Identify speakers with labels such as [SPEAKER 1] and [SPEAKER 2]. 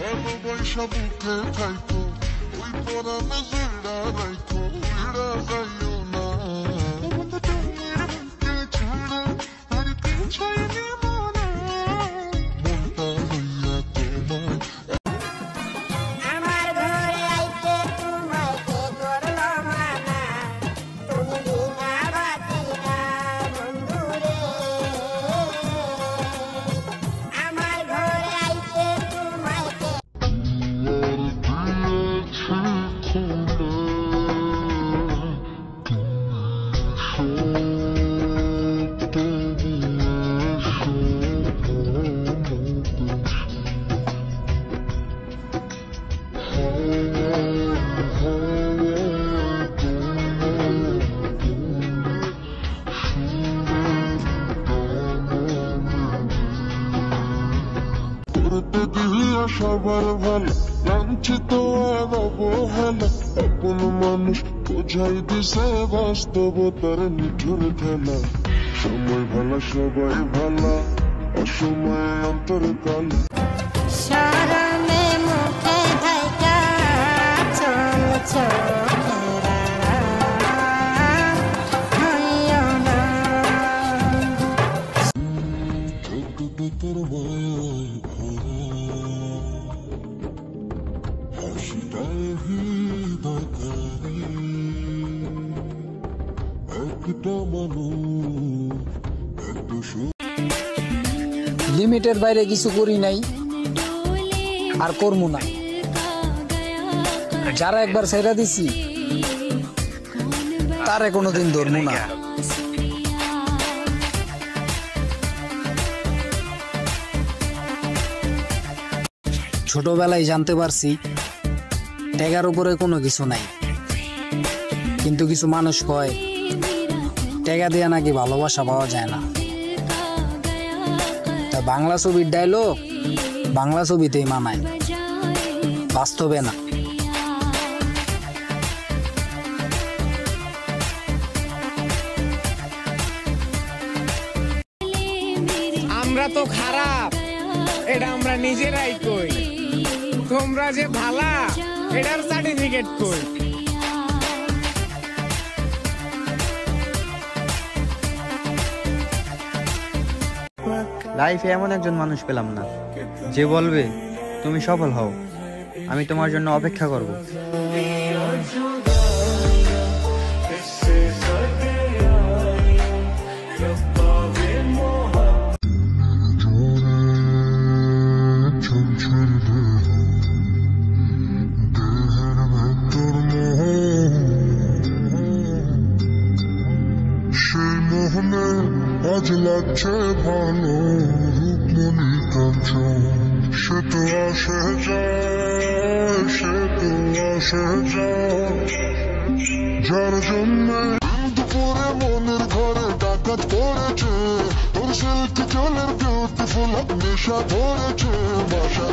[SPEAKER 1] ভালোবাসা বুকে খাইতো ওই পরামে জুড়া রাইতো ভিড়া যাইও না ছাড়া আর কিছুই নেব না মনটা লইয়া তোমায়
[SPEAKER 2] আমার ঘরে আইতে তোমায় কে করলো মানা তুমি বিনা বাতি না বন্ধুরে আমার ঘরে আইতে তোমায় কে
[SPEAKER 1] সবার ভালো লাঞ্ছিত আর অবহেলা আপন মানুষ বোঝাই দিছে বাস্তবতার নিঠুর খেলা সময় ভালো সবাই ভালো অসময়ে অন্তর কালো
[SPEAKER 2] শরমে মুখে ঢাকা চলছ
[SPEAKER 1] তোর হাসিটায় হৃদয় করে একটা মানুষ এত
[SPEAKER 3] লিমিটের বাইরে কিছু করি নাই আর করবো না যারা একবার ছেড়ে দিছি তারে কোনোদিন ধরবো না ছোটবেলায় জানতে পারছি টাকার উপরে কোনো কিছু নাই কিন্তু কিছু মানুষ কয় টাকা দিয়ে নাকি ভালোবাসা পাওয়া যায় না তা বাংলা ছবির ডায়লগ বাংলা ছবিতেই মানায় বাস্তবে না
[SPEAKER 4] আমরা তো খারাপ এটা আমরা নিজেরাই কই তোমরা যে ভালা এটার সার্টিফিকেট কই
[SPEAKER 5] লাইফে এমন একজন মানুষ পেলাম না যে বলবে তুমি সফল হও আমি তোমার জন্য অপেক্ষা করব
[SPEAKER 1] আজ লাগছে ভালো রূপমণি কাঞ্চন সে তো আসে যায় সে তো আসে যায় যার জন্য দুপুরে মনের ঘরে ডাকাত পড়েছে তোর সিল্কি জলের বিউটিফুল নেশা ধরেছে বাসা